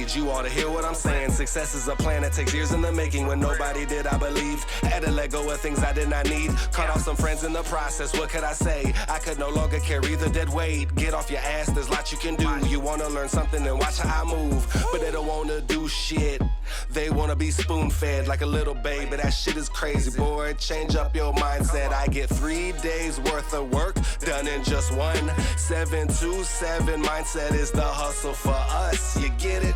stage. You ought to hear what I'm saying. Success is a plan that takes years in the making. When nobody did, I believed. Had to let go of things I did not need. Cut off some friends in the process. What could I say? I could no longer carry the dead weight. Get off your ass, there's lots you can do. You wanna learn something and watch how I move, but they don't wanna do shit. They wanna be spoon-fed like a little baby. That shit is crazy, boy. Change up your mindset. I get 3 days worth of work done in just one. 727 mindset is the hustle for us. You get it?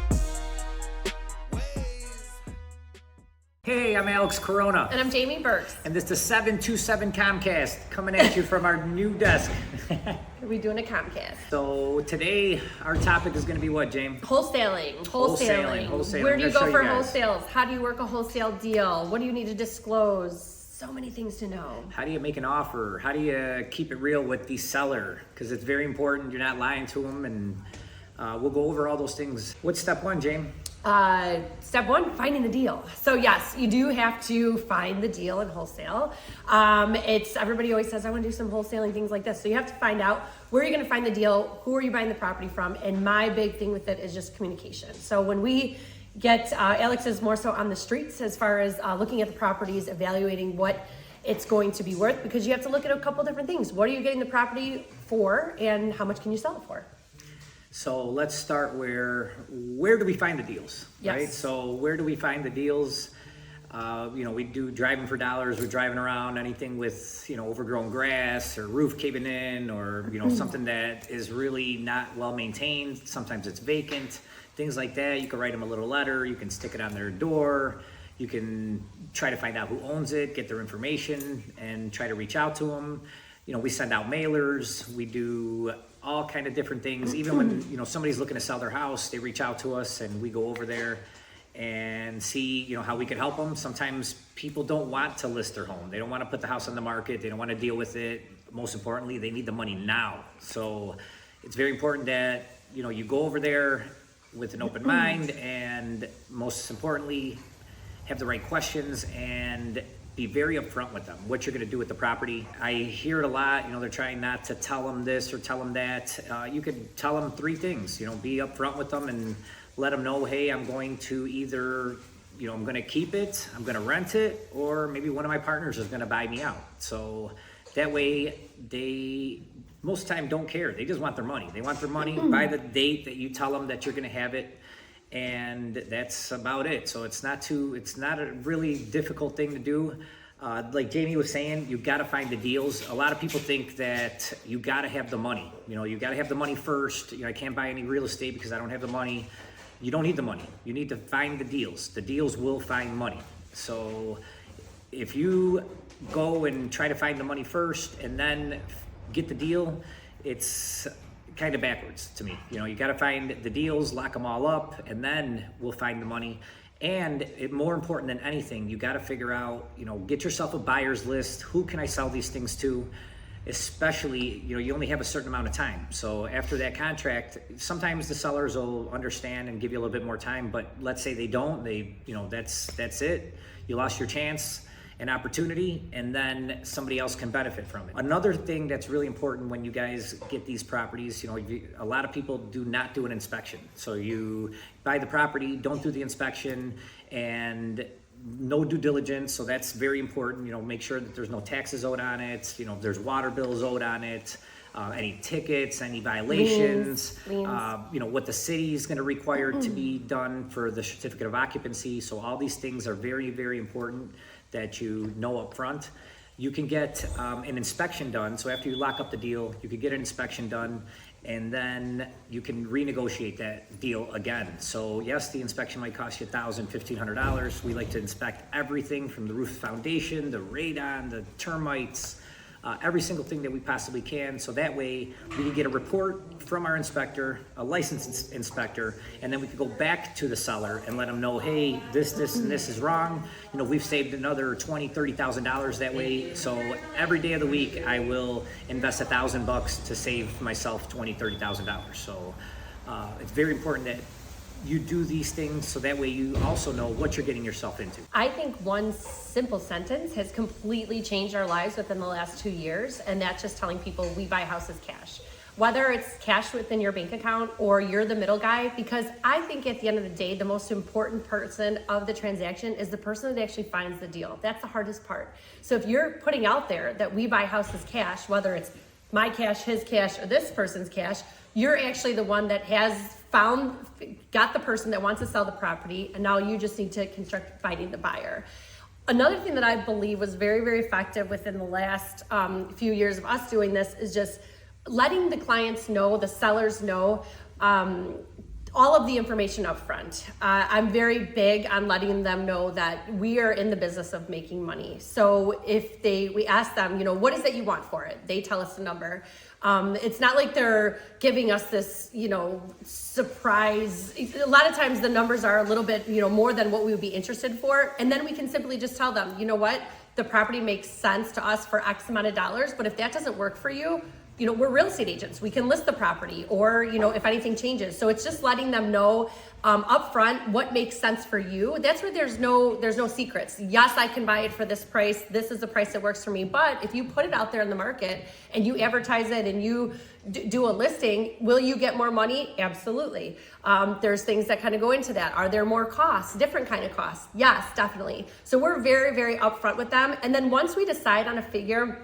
Hey, I'm Alex Corona. And I'm Jamie Burks. And this is the 727 Comcast coming at you from our new desk. Are we doing a Comcast? So today our topic is going to be what, James? Wholesaling. Wholesaling. Where do you go for wholesales? How do you work a wholesale deal? What do you need to disclose? So many things to know. How do you make an offer? How do you keep it real with the seller? Because it's very important you're not lying to them, and we'll go over all those things. What's step one, James? Step one, finding the deal. So yes, you do have to find the deal in wholesale. Everybody always says, I want to do some wholesaling, things like this. So you have to find out where you're going to find the deal, who are you buying the property from, and my big thing with it is just communication. So when we get, Alex is more so on the streets as far as looking at the properties, evaluating what it's going to be worth, because you have to look at a couple different things. What are you getting the property for, and how much can you sell it for? So let's start where do we find the deals, yes. Right? So where do we find the deals? We do driving for dollars. We're driving around anything with, overgrown grass or roof caving in, or, something that is really not well maintained. Sometimes it's vacant, things like that. You can write them a little letter. You can stick it on their door. You can try to find out who owns it, get their information, and try to reach out to them. We send out mailers. We do all kind of different things. Even when, somebody's looking to sell their house, they reach out to us and we go over there and see, how we can help them. Sometimes people don't want to list their home. They don't want to put the house on the market. They don't want to deal with it. Most importantly, they need the money now. So it's very important that, you go over there with an open mind, and most importantly, have the right questions and be very upfront with them, what you're going to do with the property. I hear it a lot, they're trying not to tell them this or tell them that. You could tell them 3 things, be upfront with them and let them know, hey, I'm going to either, I'm going to keep it, I'm going to rent it, or maybe one of my partners is going to buy me out. So that way they most of the time don't care. They just want their money. They want their money by the date that you tell them that you're going to have it. And that's about it. So it's not a really difficult thing to do. Like Jamie was saying, you got to find the deals. A lot of people think that you got to have the money. You got to have the money first. I can't buy any real estate because I don't have the money. You don't need the money. You need to find the deals. The deals will find money. So if you go and try to find the money first and then get the deal, it's kind of backwards to me. You got to find the deals, lock them all up, and then we'll find the money. And more important than anything, you got to figure out, get yourself a buyer's list. Who can I sell these things to? Especially, you only have a certain amount of time. So after that contract, sometimes the sellers will understand and give you a little bit more time, but let's say they don't, that's it. You lost your chance, an opportunity, and then somebody else can benefit from it. Another thing that's really important when you guys get these properties, a lot of people do not do an inspection. So you buy the property, don't do the inspection, and no due diligence. So that's very important. Make sure that there's no taxes owed on it. There's water bills owed on it. Any tickets, any violations, liens. What the city is going to require to be done for the certificate of occupancy. So all these things are very, very important that you know up front. You can get an inspection done. So after you lock up the deal, you could get an inspection done, and then you can renegotiate that deal again. So yes, the inspection might cost you $1,000, $1,500. We like to inspect everything from the roof foundation, the radon, the termites, every single thing that we possibly can. So that way we can get a report from our inspector, a licensed inspector, and then we can go back to the seller and let them know, hey, this, and this is wrong. We've saved another $20,000, $30,000 that way. So every day of the week, I will invest $1,000 to save myself $20,000, $30,000. So it's very important that you do these things so that way you also know what you're getting yourself into. I think one simple sentence has completely changed our lives within the last 2 years, and that's just telling people we buy houses cash. whether it's cash within your bank account or you're the middle guy, because I think at the end of the day, the most important person of the transaction is the person that actually finds the deal. That's the hardest part. So if you're putting out there that we buy houses cash, whether it's my cash, his cash, or this person's cash, you're actually the one that has got the person that wants to sell the property, and now you just need to construct finding the buyer. Another thing that I believe was very, very effective within the last few years of us doing this is just letting the clients know, the sellers know, all of the information up front. I'm very big on letting them know that we are in the business of making money. So if we ask them, what is it you want for it? They tell us the number. It's not like they're giving us this, surprise. A lot of times the numbers are a little bit, more than what we would be interested for. And then we can simply just tell them, you know what? The property makes sense to us for X amount of dollars, but if that doesn't work for you, we're real estate agents. We can list the property or, if anything changes. So it's just letting them know upfront what makes sense for you. That's where there's no secrets. Yes, I can buy it for this price. This is the price that works for me. But if you put it out there in the market and you advertise it and you do a listing, will you get more money? Absolutely. There's things that kind of go into that. Are there more costs, different kind of costs? Yes, definitely. So we're very, very upfront with them. And then once we decide on a figure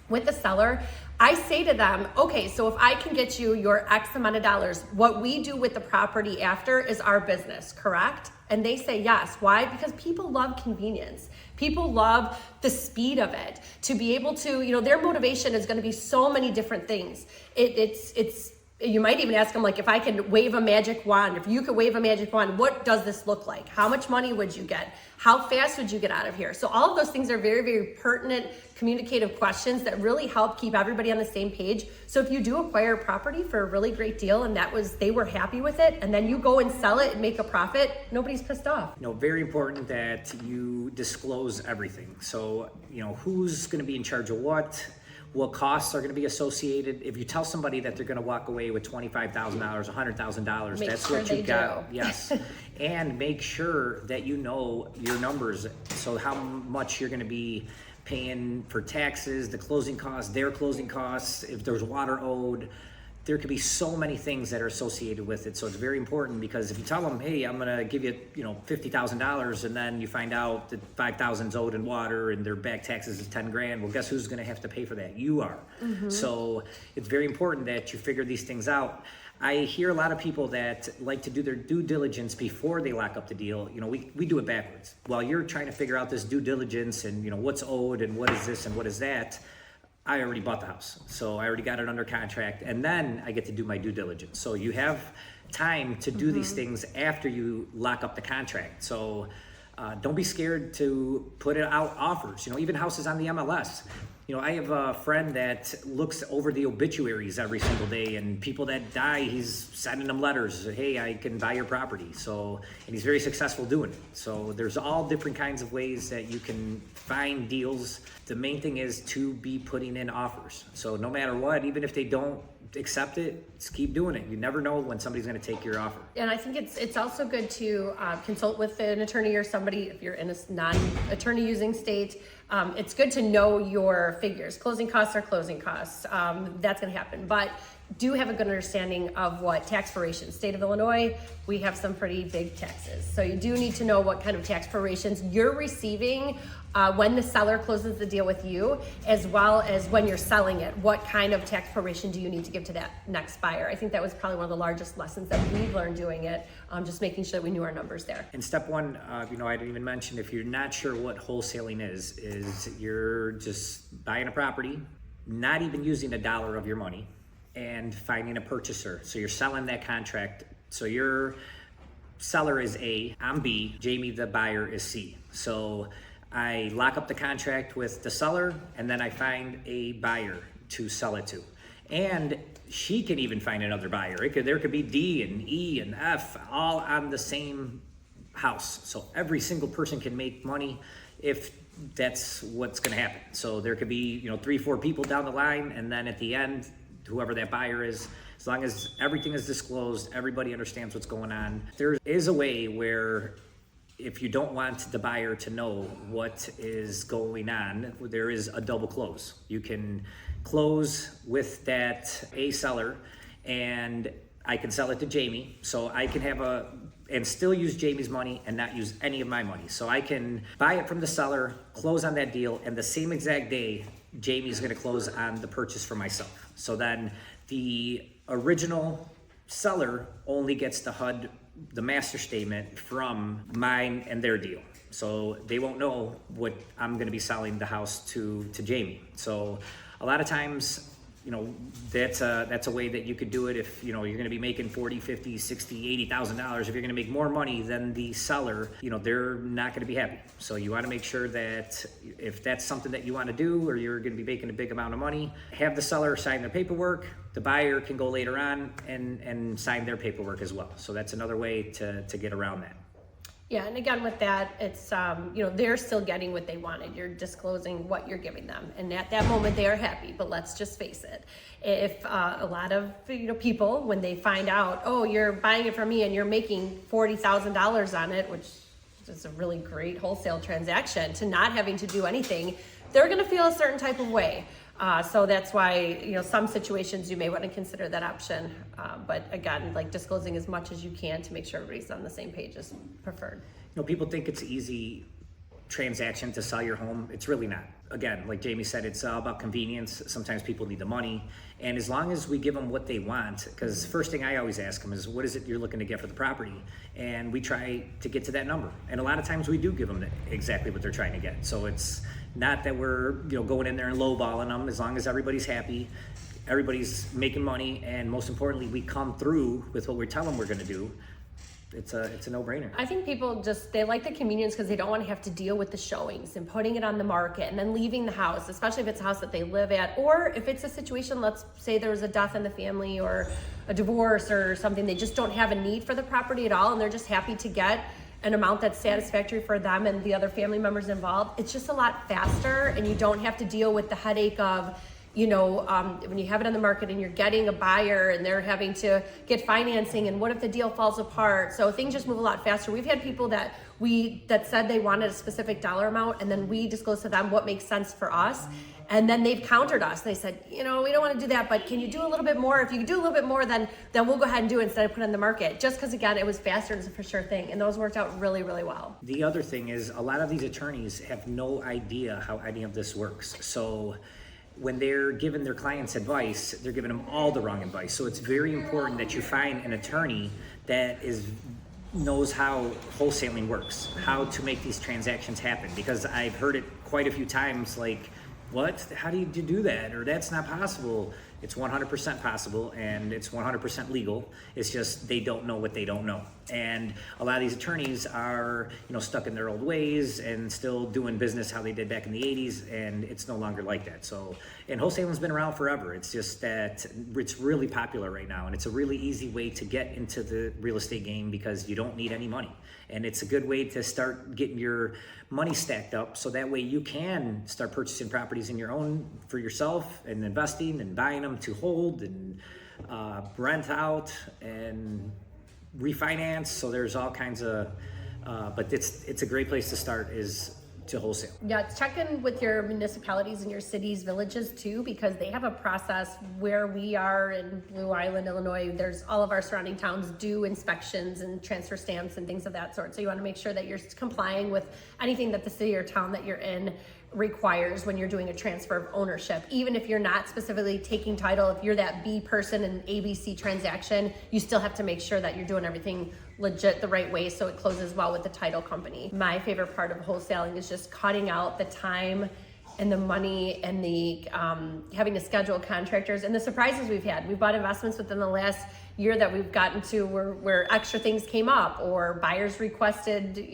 with the seller, I say to them, okay, so if I can get you your X amount of dollars, what we do with the property after is our business, correct? And they say yes. Why? Because people love convenience. People love the speed of it. To be able to, their motivation is going to be so many different things. It's you might even ask them, like, if I can wave a magic wand, if you could wave a magic wand, what does this look like? How much money would you get? How fast would you get out of here? So all of those things are very, very pertinent communicative questions that really help keep everybody on the same page. So if you do acquire a property for a really great deal and they were happy with it, and then you go and sell it and make a profit, nobody's pissed off. Very important that you disclose everything. So, who's going to be in charge of what costs are going to be associated. If you tell somebody that they're going to walk away with $25,000, $100,000, that's sure what you got. Yes. And make sure that you know your numbers. So how much you're going to be paying for taxes, the closing costs, their closing costs, if there's water owed. There could be so many things that are associated with it. So it's very important, because if you tell them, hey, I'm going to give you, $50,000, and then you find out that $5,000 is owed in water and their back taxes is $10,000, well, guess who's going to have to pay for that? You are. Mm-hmm. So it's very important that you figure these things out. I hear a lot of people that like to do their due diligence before they lock up the deal. We do it backwards. While you're trying to figure out this due diligence and, what's owed and what is this and what is that, I already bought the house, so I already got it under contract, and then I get to do my due diligence. So you have time to do these things after you lock up the contract. So don't be scared to put it out offers. Even houses on the MLS. I have a friend that looks over the obituaries every single day, and people that die, he's sending them letters. Hey, I can buy your property. So, and he's very successful doing it. So there's all different kinds of ways that you can find deals. The main thing is to be putting in offers. So no matter what, even if they don't accept it, just keep doing it. You never know when somebody's going to take your offer. And I think it's also good to consult with an attorney or somebody if you're in a non-attorney using state. It's good to know your figures. Closing costs are closing costs. That's going to happen. But do have a good understanding of what tax proration. State of Illinois, we have some pretty big taxes. So you do need to know what kind of tax prorations you're receiving when the seller closes the deal with you, as well as when you're selling it. What kind of tax proration do you need to give to that next buyer? I think that was probably one of the largest lessons that we've learned doing it, just making sure that we knew our numbers there. And step one, I didn't even mention, if you're not sure what wholesaling is you're just buying a property, not even using $1 of your money, and finding a purchaser. So you're selling that contract. So your seller is A, I'm B, Jamie the buyer is C. So I lock up the contract with the seller, and then I find a buyer to sell it to. And she can even find another buyer. There could be D and E and F all on the same house. So every single person can make money if that's what's going to happen. So there could be 3-4 people down the line, and then at the end, whoever that buyer is, as long as everything is disclosed, everybody understands what's going on. There is a way where if you don't want the buyer to know what is going on, there is a double close. You can close with that A seller, and I can sell it to Jamie. So I can have and still use Jamie's money and not use any of my money. So I can buy it from the seller, close on that deal, and the same exact day, Jamie's gonna close on the purchase for myself. So then the original seller only gets the HUD, the master statement from mine and their deal. So they won't know what I'm gonna be selling the house to Jamie. So a lot of times, that's a way that you could do it if, you're going to be making $40, $50, $60, $80,000. If you're going to make more money than the seller, they're not going to be happy. So you want to make sure that if that's something that you want to do, or you're going to be making a big amount of money, have the seller sign their paperwork. The buyer can go later on and sign their paperwork as well. So that's another way to get around that. Yeah, and again with that, it's they're still getting what they wanted. You're disclosing what you're giving them, and at that moment they are happy. But let's just face it: if a lot of people, when they find out, oh, you're buying it from me and you're making $40,000 on it, which is a really great wholesale transaction, to not having to do anything, they're going to feel a certain type of way. So that's why, some situations you may want to consider that option. But again, like disclosing as much as you can to make sure everybody's on the same page is preferred. People think it's an easy transaction to sell your home. It's really not. Again, like Jamie said, it's all about convenience. Sometimes people need the money. And as long as we give them what they want, because first thing I always ask them is, what is it you're looking to get for the property? And we try to get to that number. And a lot of times we do give them exactly what they're trying to get. So it's not that we're going in there and lowballing them. As long as everybody's happy, everybody's making money, and most importantly, we come through with what we tell them we're going to do. It's a no-brainer. I think people they like the convenience because they don't want to have to deal with the showings and putting it on the market and then leaving the house, especially if it's a house that they live at, or if it's a situation, let's say there was a death in the family or a divorce or something, they just don't have a need for the property at all, and they're just happy to get an amount that's satisfactory for them and the other family members involved. It's just a lot faster, and you don't have to deal with the headache of when you have it on the market and you're getting a buyer and they're having to get financing, and what if the deal falls apart? So things just move a lot faster. We've had people that said they wanted a specific dollar amount, and then we disclosed to them what makes sense for us. And then they've countered us. They said, we don't want to do that, but can you do a little bit more? If you do a little bit more, then we'll go ahead and do it instead of put it on the market. Just because, again, it was faster and it's a for sure thing. And those worked out really, really well. The other thing is, a lot of these attorneys have no idea how any of this works. So when they're giving their clients advice, they're giving them all the wrong advice. So it's very important that you find an attorney that knows how wholesaling works, how to make these transactions happen. Because I've heard it quite a few times, like, what? How do you do that? Or that's not possible. It's 100% possible, and it's 100% legal. It's just they don't know what they don't know. And a lot of these attorneys are, stuck in their old ways and still doing business how they did back in the 80s, and it's no longer like that. So, and wholesaling's been around forever. It's just that it's really popular right now, and it's a really easy way to get into the real estate game because you don't need any money. And it's a good way to start getting your money stacked up, so that way you can start purchasing properties in your own for yourself and investing and buying them to hold and rent out and refinance. So there's all kinds of, but it's a great place to start is to wholesale. Yeah, check in with your municipalities and your cities, villages too, because they have a process. Where we are in Blue Island, Illinois, there's all of our surrounding towns do inspections and transfer stamps and things of that sort. So you want to make sure that you're complying with anything that the city or town that you're in requires when you're doing a transfer of ownership. Even if you're not specifically taking title, if you're that B person in ABC transaction, you still have to make sure that you're doing everything legit the right way so it closes well with the title company. My favorite part of wholesaling is just cutting out the time and the money and the having to schedule contractors and the surprises we've had. We've bought investments within the last year that we've gotten to where extra things came up, or buyers requested,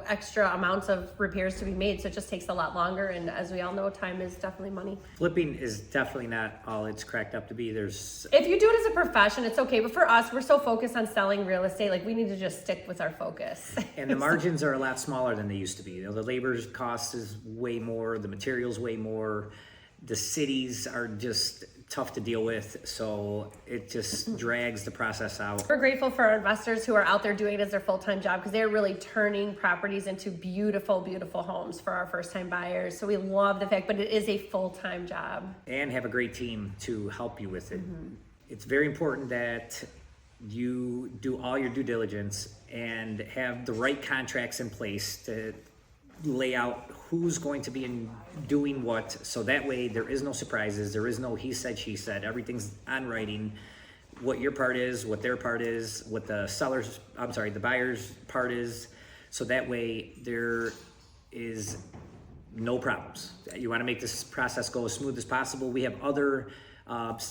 extra amounts of repairs to be made. So it just takes a lot longer. And as we all know, time is definitely money. Flipping is definitely not all it's cracked up to be. If you do it as a profession, it's okay. But for us, we're so focused on selling real estate, like we need to just stick with our focus. And the margins are a lot smaller than they used to be. The labor cost is way more, the materials way more. The cities are just tough to deal with, so it just drags the process out. We're grateful for our investors who are out there doing it as their full-time job, because they're really turning properties into beautiful, beautiful homes for our first-time buyers. So we love the fact, but it is a full-time job. And have a great team to help you with it. It's very important that you do all your due diligence and have the right contracts in place to lay out who's going to be doing what, so that way there is no surprises, there is no he said, she said, everything's on writing, what your part is, what their part is, what the buyer's part is, so that way there is no problems. You want to make this process go as smooth as possible. We have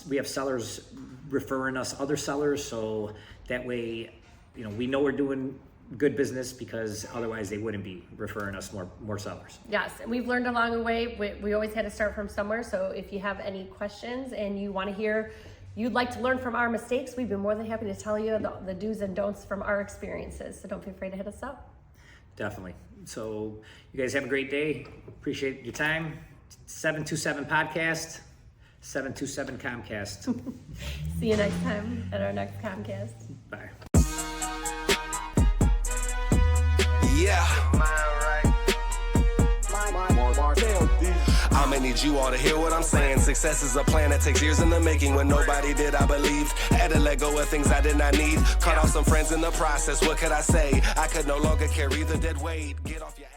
we have sellers referring us other sellers, so that way, we know we're doing good business, because otherwise they wouldn't be referring us more sellers. Yes, and we've learned along the way. We always had to start from somewhere. So if you have any questions and you want to hear, you'd like to learn from our mistakes, we've been more than happy to tell you the do's and don'ts from our experiences. So don't be afraid to hit us up. Definitely. So you guys have a great day. Appreciate your time. 727 podcast, 727 Comcast. See you next time at our next Comcast. Bye. Yeah. I'ma need you all to hear what I'm saying. Success is a plan that takes years in the making. When nobody did, I believed. Had to let go of things I did not need. Cut off some friends in the process. What could I say? I could no longer carry the dead weight. Get off your